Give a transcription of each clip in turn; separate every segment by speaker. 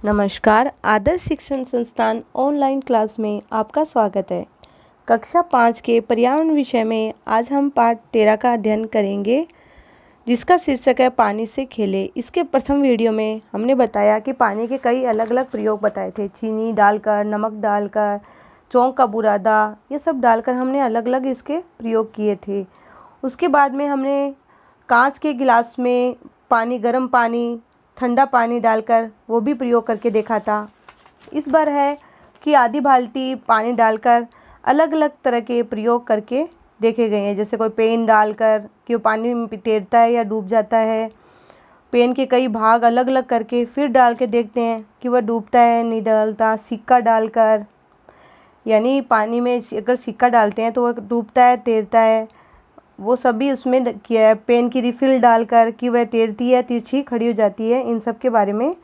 Speaker 1: नमस्कार। आदर्श शिक्षण संस्थान ऑनलाइन क्लास में आपका स्वागत है। कक्षा 5 के पर्यावरण विषय में आज हम पाठ 13 का अध्ययन करेंगे, जिसका शीर्षक है पानी से खेले। इसके प्रथम वीडियो में हमने बताया कि पानी के कई अलग अलग प्रयोग बताए थे। चीनी डालकर, नमक डालकर, चौंक का बुरादा, ये सब डालकर हमने अलग अलग इसके प्रयोग किए थे। उसके बाद में हमने कांच के गिलास में पानी, गर्म पानी, ठंडा पानी डालकर वो भी प्रयोग करके देखा था। इस बार है कि आधी बाल्टी पानी डालकर अलग अलग तरह के प्रयोग करके देखे गए हैं। जैसे कोई पेन डालकर कि वो पानी में तैरता है या डूब जाता है। पेन के कई भाग अलग अलग करके फिर डाल के देखते हैं कि वह डूबता है नहीं डलता। सिक्का डालकर, यानी पानी में अगर सिक्का डालते हैं तो वह डूबता है, तैरता है, वो सभी उसमें किया है। पेन की रिफ़िल डालकर कि वह तैरती है, तिरछी खड़ी हो जाती है, इन सब के बारे में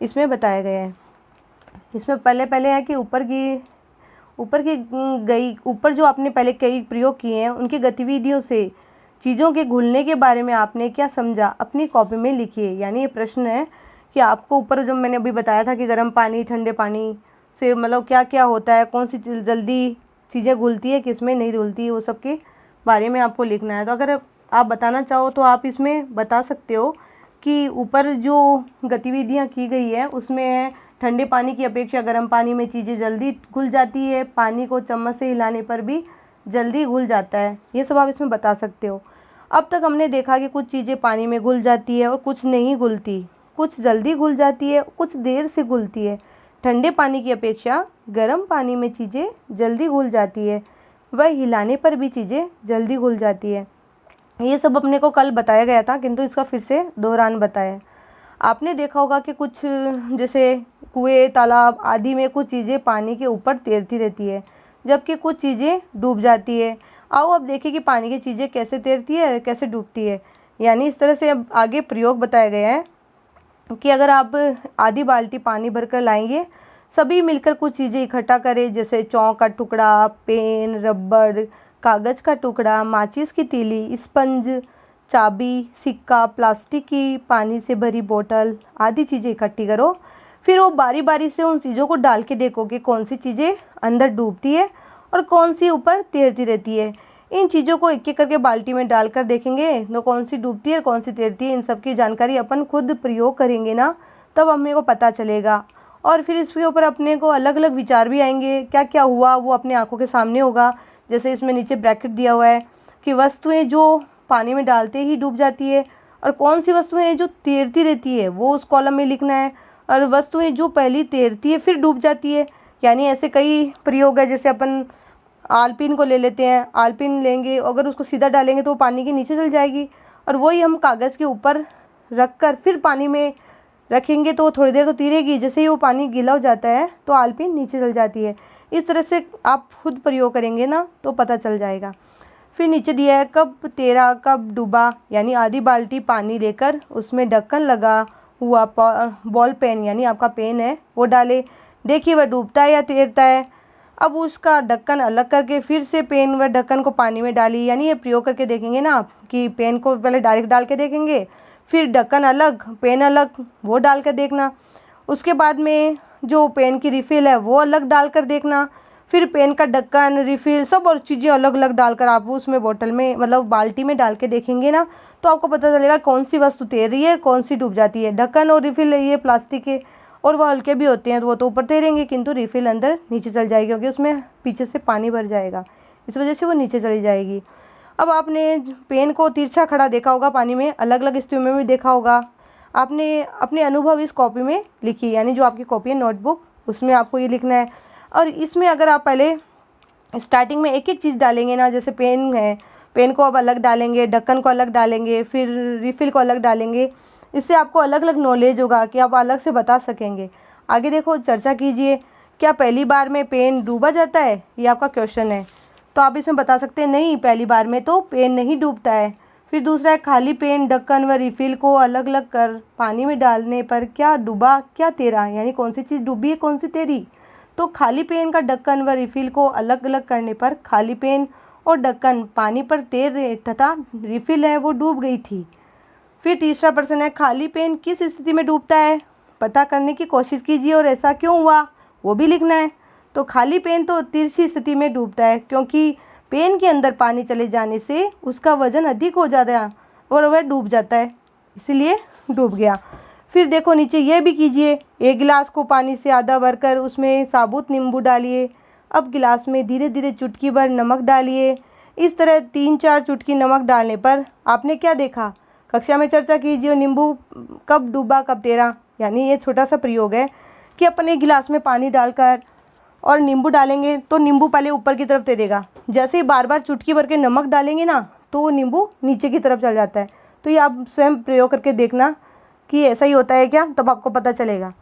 Speaker 1: इसमें बताया गया है। इसमें पहले है कि ऊपर जो आपने पहले कई प्रयोग किए हैं उनकी गतिविधियों से चीज़ों के घुलने के बारे में आपने क्या समझा, अपनी कॉपी में लिखिए। यानी ये प्रश्न है कि आपको ऊपर जो मैंने अभी बताया था कि गर्म पानी, ठंडे पानी से मतलब क्या क्या होता है, कौन सी जल्दी चीज़ें घुलती है, किस में नहीं घुलती, वो सब के बारे में आपको लिखना है। तो अगर आप बताना चाहो तो आप इसमें बता सकते हो कि ऊपर जो गतिविधियाँ की गई है उसमें ठंडे पानी की अपेक्षा गर्म पानी में चीज़ें जल्दी घुल जाती है, पानी को चम्मच से हिलाने पर भी जल्दी घुल जाता है, ये सब आप इसमें बता सकते हो। अब तक हमने देखा कि कुछ चीज़ें पानी में घुल जाती है और कुछ नहीं घुलती, कुछ जल्दी घुल जाती है, कुछ देर से घुलती है। ठंडे पानी की अपेक्षा गर्म पानी में चीज़ें जल्दी घुल जाती है, वह हिलाने पर भी चीज़ें जल्दी घुल जाती है। ये सब अपने को कल बताया गया था, किंतु इसका फिर से दोहरान बताया। आपने देखा होगा कि कुछ जैसे कुएं, तालाब आदि में कुछ चीज़ें पानी के ऊपर तैरती रहती है, जबकि कुछ चीज़ें डूब जाती है। आओ अब देखें कि पानी की चीज़ें कैसे तैरती है, कैसे डूबती है। यानी इस तरह से अब आगे प्रयोग बताया गया है कि अगर आप आधी बाल्टी पानी भरकर लाएंगे, सभी मिलकर कुछ चीज़ें इकट्ठा करें, जैसे चौक का टुकड़ा, पेन, रबड़, कागज़ का टुकड़ा, माचिस की तीली, स्पंज, चाबी, सिक्का, प्लास्टिक की पानी से भरी बोतल आदि चीज़ें इकट्ठी करो। फिर वो बारी बारी से उन चीज़ों को डाल के देखो कि कौन सी चीज़ें अंदर डूबती है और कौन सी ऊपर तैरती रहती है। इन चीज़ों को एक एक करके बाल्टी में डालकर देखेंगे तो कौन सी डूबती है, कौन सी तैरती है, इन सब की जानकारी अपन खुद प्रयोग करेंगे ना, तब हमें को पता चलेगा। और फिर इसके ऊपर अपने को अलग अलग विचार भी आएंगे, क्या क्या हुआ वो अपने आंखों के सामने होगा। जैसे इसमें नीचे ब्रैकेट दिया हुआ है कि वस्तुएं जो पानी में डालते ही डूब जाती है और कौन सी वस्तुएं जो तैरती रहती है वो उस कॉलम में लिखना है, और वस्तुएं जो पहली तैरती है फिर डूब जाती है। यानी ऐसे कई प्रयोग है। जैसे अपन आलपीन को ले लेते हैं, आलपीन लेंगे, अगर उसको सीधा डालेंगे तो वो पानी के नीचे चल जाएगी, और वही हम कागज़ के ऊपर रख कर फिर पानी में रखेंगे तो थोड़ी देर तो तैरेगी, जैसे ही वो पानी गीला हो जाता है तो आलपीन नीचे चल जाती है। इस तरह से आप खुद प्रयोग करेंगे ना तो पता चल जाएगा। फिर नीचे दिया है कब तैरा कब डूबा, यानी आधी बाल्टी पानी लेकर उसमें ढक्कन लगा हुआ बॉल पेन, यानी आपका पेन है, वो डाले, देखिए वह डूबता है या तैरता है। अब उसका ढक्कन अलग करके फिर से पेन व ढक्कन को पानी में डाली। यानी ये प्रयोग करके देखेंगे ना आप कि पेन को पहले डायरेक्ट डाल के देखेंगे, फिर ढक्कन अलग, पेन अलग, वो डाल कर देखना। उसके बाद में जो पेन की रिफ़िल है वो अलग डाल कर देखना। फिर पेन का ढक्कन, रिफ़िल सब और चीज़ें अलग अलग डालकर आप उसमें बोतल में मतलब बाल्टी में डाल के देखेंगे ना, तो आपको पता चलेगा कौन सी वस्तु तैर रही है, कौन सी डूब जाती है। ढक्कन और रिफ़िल ये प्लास्टिक के और वो हल्के भी होते हैं, तो वो तो ऊपर तैरेंगे, किंतु रिफ़िल अंदर नीचे चल जाएगी क्योंकि उसमें पीछे से पानी भर जाएगा, इस वजह से वो नीचे चली जाएगी। अब आपने पेन को तिरछा खड़ा देखा होगा पानी में, अलग अलग स्थितियों में भी देखा होगा। आपने अपने अनुभव इस कॉपी में लिखिए, यानी जो आपकी कॉपी है नोटबुक, उसमें आपको ये लिखना है। और इसमें अगर आप पहले स्टार्टिंग में एक एक चीज़ डालेंगे ना, जैसे पेन है, पेन को अब अलग डालेंगे, ढक्कन को अलग डालेंगे, फिर रिफ़िल को अलग डालेंगे, इससे आपको अलग अलग नॉलेज होगा कि आप अलग से बता सकेंगे। आगे देखो, चर्चा कीजिए, क्या पहली बार में पेन डूबा जाता है, ये आपका क्वेश्चन है। तो आप इसमें बता सकते हैं नहीं, पहली बार में तो पेन नहीं डूबता है। फिर दूसरा है खाली पेन, ढक्कन व रिफ़िल को अलग अलग कर पानी में डालने पर क्या डूबा क्या तैरा, यानी कौन सी चीज़ डूबी है कौन सी तैरी। तो खाली पेन का ढक्कन व रिफ़िल को अलग अलग करने पर खाली पेन और ढक्कन पानी पर तैर रहे तथा रिफ़िल है वो डूब गई थी। फिर तीसरा प्रश्न है खाली पेन किस स्थिति में डूबता है, पता करने की कोशिश कीजिए और ऐसा क्यों हुआ वो भी लिखना है। तो खाली पेन तो तिरछी स्थिति में डूबता है, क्योंकि पेन के अंदर पानी चले जाने से उसका वज़न अधिक हो जाता है और वह डूब जाता है, इसीलिए डूब गया। फिर देखो नीचे ये भी कीजिए, एक गिलास को पानी से आधा भरकर उसमें साबुत नींबू डालिए। अब गिलास में धीरे धीरे चुटकी भर नमक डालिए। इस तरह 3-4 चुटकी नमक डालने पर आपने क्या देखा, कक्षा में चर्चा कीजिए। नींबू कब डूबा कब तैरा, यानी ये छोटा सा प्रयोग है कि अपने गिलास में पानी डालकर और नींबू डालेंगे तो नींबू पहले ऊपर की तरफ तैरेगा, जैसे ही बार बार चुटकी भर के नमक डालेंगे ना तो वो नींबू नीचे की तरफ चल जाता है। तो ये आप स्वयं प्रयोग करके देखना कि ऐसा ही होता है क्या, तब आपको पता चलेगा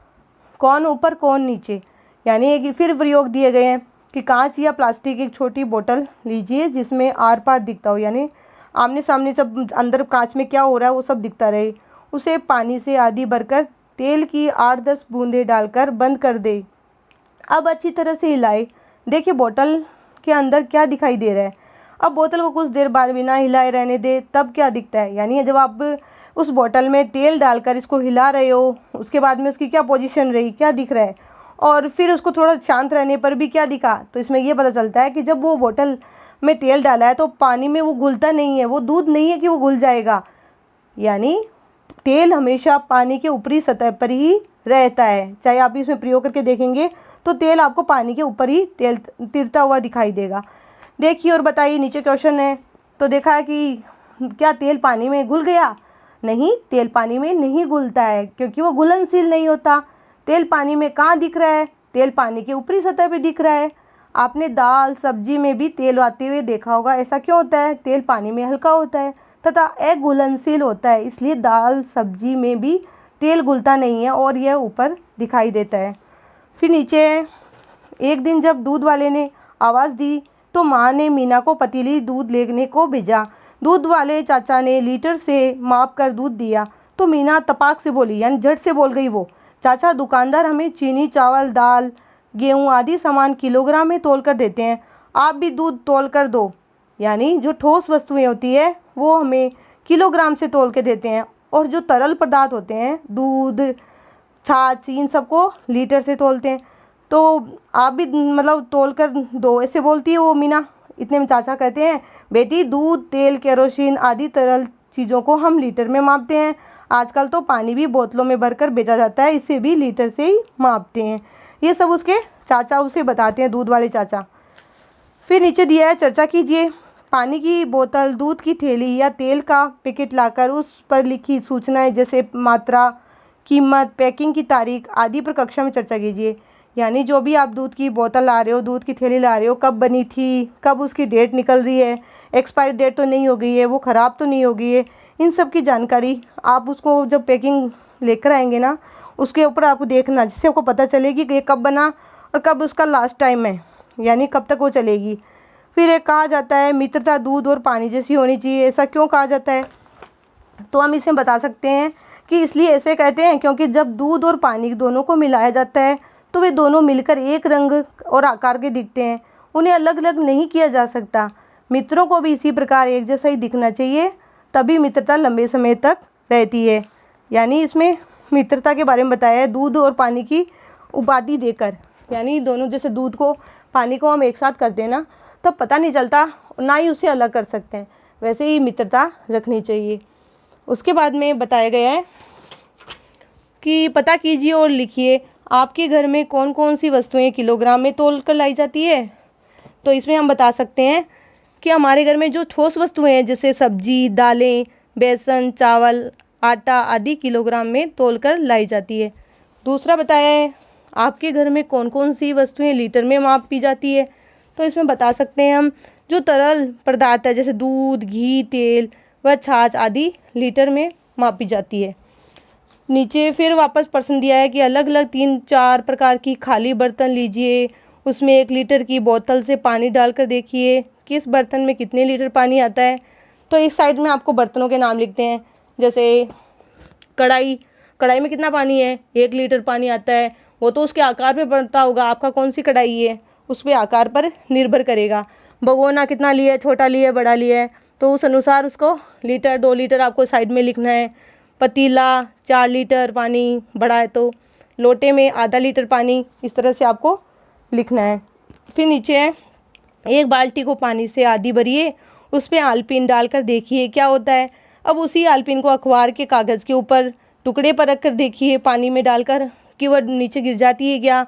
Speaker 1: कौन ऊपर कौन नीचे। यानी एक फिर प्रयोग दिए गए हैं कि कांच या प्लास्टिक की एक छोटी बोतल लीजिए जिसमें आर पार दिखता हो, यानी आमने सामने सब अंदर कांच में क्या हो रहा है वो सब दिखता रहे। उसे पानी से आधी भरकर तेल की 8-10 बूंदें डालकर बंद कर दे। अब अच्छी तरह से हिलाए। देखिए बोतल के अंदर क्या दिखाई दे रहा है। अब बोतल को कुछ देर बाद बिना हिलाए रहने दे, तब क्या दिखता है, यानी जब आप उस बोतल में तेल डालकर इसको हिला रहे हो उसके बाद में उसकी क्या पोजीशन रही, क्या दिख रहा है, और फिर उसको थोड़ा शांत रहने पर भी क्या दिखा। तो इसमें यह पता चलता है कि जब वो बोतल में तेल डाला है तो पानी में वो घुलता नहीं है, वो दूध नहीं है कि वो घुल जाएगा, यानी तेल हमेशा पानी के ऊपरी सतह पर ही रहता है। चाहे आप इसमें प्रयोग करके देखेंगे तो तेल आपको पानी के ऊपर ही तेल तिरता हुआ दिखाई देगा। देखिए और बताइए, नीचे क्वेश्चन है तो देखा है कि क्या तेल पानी में घुल गया, नहीं, तेल पानी में नहीं घुलता है क्योंकि वो घुलनशील नहीं होता। तेल पानी में कहाँ दिख रहा है, तेल पानी के ऊपरी सतह पे दिख रहा है। आपने दाल सब्जी में भी तेल आते हुए देखा होगा, ऐसा क्यों होता है, तेल पानी में हल्का होता है तथा अघुलनशील होता है, इसलिए दाल सब्जी में भी तेल घुलता नहीं है और यह ऊपर दिखाई देता है। फिर नीचे एक दिन जब दूध वाले ने आवाज़ दी तो माँ ने मीना को पतीली दूध लेने को भेजा। दूध वाले चाचा ने लीटर से माप कर दूध दिया तो मीना तपाक से बोली, यानी झट से बोल गई वो, चाचा दुकानदार हमें चीनी चावल दाल गेहूँ आदि सामान किलोग्राम में तोल कर देते हैं, आप भी दूध तोल कर दो। यानी जो ठोस वस्तुएं होती है वो हमें किलोग्राम से तोल के देते हैं और जो तरल पदार्थ होते हैं दूध छाछ इन सबको लीटर से तोलते हैं, तो आप भी मतलब तोल कर दो, ऐसे बोलती है वो मीना। इतने में चाचा कहते हैं, बेटी दूध तेल केरोसिन आदि तरल चीज़ों को हम लीटर में मापते हैं, आजकल तो पानी भी बोतलों में भरकर बेचा जाता है, इसे भी लीटर से ही मापते हैं। ये सब उसके चाचा उसे बताते हैं, दूध वाले चाचा। फिर नीचे दिया है, चर्चा कीजिए। पानी की बोतल दूध की थैली या तेल का पैकेट लाकर उस पर लिखी सूचनाएं जैसे मात्रा कीमत पैकिंग की तारीख आदि पर कक्षा में चर्चा कीजिए। यानी जो भी आप दूध की बोतल ला रहे हो दूध की थैली ला रहे हो, कब बनी थी, कब उसकी डेट निकल रही है, एक्सपायरी डेट तो नहीं हो गई है, वो ख़राब तो नहीं हो गई है, इन सब की जानकारी आप उसको जब पैकिंग लेकर आएंगे ना उसके ऊपर आपको देखना, जिससे आपको पता चलेगी कि ये कब बना और कब उसका लास्ट टाइम है, यानी कब तक वो चलेगी। फिर एक कहा जाता है मित्रता दूध और पानी जैसी होनी चाहिए, ऐसा क्यों कहा जाता है, तो हम इसमें बता सकते हैं कि इसलिए ऐसे कहते हैं क्योंकि जब दूध और पानी दोनों को मिलाया जाता है तो वे दोनों मिलकर एक रंग और आकार के दिखते हैं, उन्हें अलग अलग नहीं किया जा सकता। मित्रों को भी इसी प्रकार एक जैसा ही दिखना चाहिए, तभी मित्रता लंबे समय तक रहती है। यानी इसमें मित्रता के बारे में बताया है दूध और पानी की उपाधि देकर, यानी दोनों जैसे दूध को पानी को हम एक साथ करते हैं ना तब पता नहीं चलता, ना ही उसे अलग कर सकते हैं, वैसे ही मित्रता रखनी चाहिए। उसके बाद में बताया गया है कि पता कीजिए और लिखिए आपके घर में कौन कौन सी वस्तुएं किलोग्राम में तोल कर लाई जाती है। तो इसमें हम बता सकते हैं कि हमारे घर में जो ठोस वस्तुएं हैं जैसे सब्जी दालें बेसन चावल आटा आदि किलोग्राम में तोल कर लाई जाती है। दूसरा बताया है आपके घर में कौन कौन सी वस्तुएं लीटर में मापी जाती है। तो इसमें बता सकते हैं हम जो तरल पदार्थ है जैसे दूध घी तेल व छाछ आदि लीटर में मापी जाती है। नीचे फिर वापस प्रश्न दिया है कि अलग अलग 3-4 प्रकार की खाली बर्तन लीजिए, उसमें 1 लीटर की बोतल से पानी डालकर देखिए किस बर्तन में कितने लीटर पानी आता है। तो इस साइड में आपको बर्तनों के नाम लिखते हैं, जैसे कढ़ाई में कितना पानी है, 1 लीटर पानी आता है, वो तो उसके आकार पे बनता होगा, आपका कौन सी कढ़ाई है उस पर आकार पर निर्भर करेगा। भगोना कितना लिया है, छोटा लिया है बड़ा लिया है, तो उस अनुसार उसको लीटर 2 लीटर आपको साइड में लिखना है। पतीला 4 लीटर पानी बड़ा है तो लोटे में आधा लीटर पानी, इस तरह से आपको लिखना है। फिर नीचे है, एक बाल्टी को पानी से आधी भरिए, उस पर आलपीन डालकर देखिए क्या होता है। अब उसी आलपीन को अखबार के कागज़ के ऊपर टुकड़े पर रख कर देखिए पानी में डालकर कि वह नीचे गिर जाती है क्या।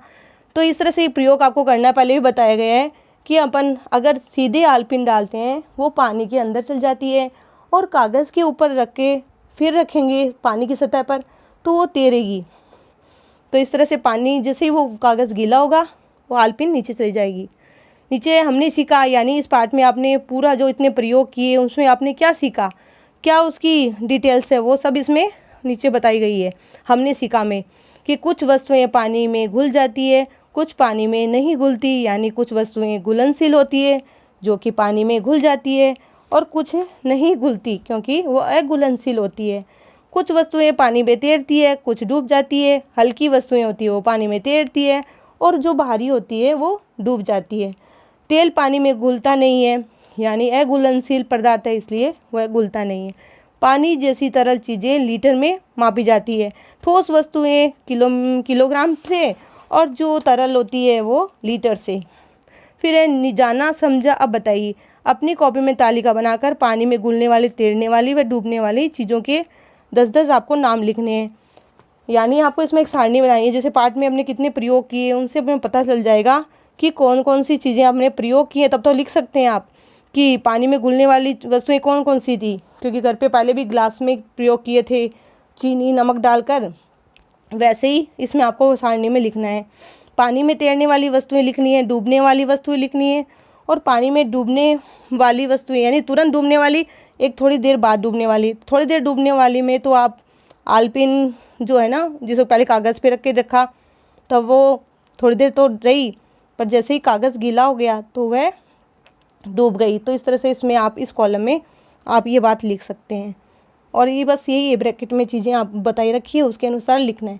Speaker 1: तो इस तरह से प्रयोग आपको करना है। पहले भी बताया गया है कि अपन अगर सीधे आलपीन डालते हैं वो पानी के अंदर चल जाती है, और कागज़ के ऊपर रख के फिर रखेंगे पानी की सतह पर तो वो तैरेगी। तो इस तरह से पानी जैसे ही वो कागज़ गीला होगा वो आलपीन नीचे चली जाएगी। नीचे हमने सीखा, यानी इस पार्ट में आपने पूरा जो इतने प्रयोग किए उसमें आपने क्या सीखा, क्या उसकी डिटेल्स है वो सब इसमें नीचे बताई गई है। हमने सीखा में कि कुछ वस्तुएं पानी में घुल जाती है, कुछ पानी में नहीं घुलती, यानी कुछ वस्तुएं घुलनशील होती है जो कि पानी में घुल जाती है, और कुछ नहीं घुलती क्योंकि वो अघुलनशील होती है। कुछ वस्तुएं पानी में तैरती है, कुछ डूब जाती है। हल्की वस्तुएं होती है वो पानी में तैरती है, और जो भारी होती है वो डूब जाती है। तेल पानी में घुलता नहीं है, यानी अघुलनशील पदार्थ है इसलिए वह घुलता नहीं है। पानी जैसी तरल चीज़ें लीटर में मापी जाती है। ठोस वस्तुएं किलोग्राम से, और जो तरल होती है वो लीटर से। फिर है जाना समझा। अब बताइए, अपनी कॉपी में तालिका बनाकर पानी में घुलने वाली, तैरने वाली व डूबने वाली चीज़ों के 10-10 आपको नाम लिखने हैं। यानी आपको इसमें एक सारणी बनाई है, जैसे पाठ में हमने कितने प्रयोग किए उनसे हमें पता चल जाएगा कि कौन कौन सी चीज़ें आपने प्रयोग की हैं। तब तो लिख सकते हैं आप कि पानी में घुलने वाली वस्तुएं कौन कौन सी थी, क्योंकि घर पे पहले भी ग्लास में प्रयोग किए थे चीनी नमक डालकर, वैसे ही इसमें आपको सारणी में लिखना है। पानी में तैरने वाली वस्तुएं लिखनी है, डूबने वाली वस्तुएं लिखनी है, और पानी में डूबने वाली वस्तुएं यानी तुरंत डूबने वाली, एक थोड़ी देर बाद डूबने वाली। थोड़ी देर डूबने वाली में तो आप आलपीन जो है ना, जिसको पहले कागज़ पे रख के रखा तब वो थोड़ी देर तो रही, पर जैसे ही कागज़ गीला हो गया तो वह डूब गई। तो इस तरह से इसमें आप इस कॉलम में आप ये बात लिख सकते हैं। और ये बस यही है, ब्रैकेट में चीज़ें आप बताई रखी है उसके अनुसार लिखना है।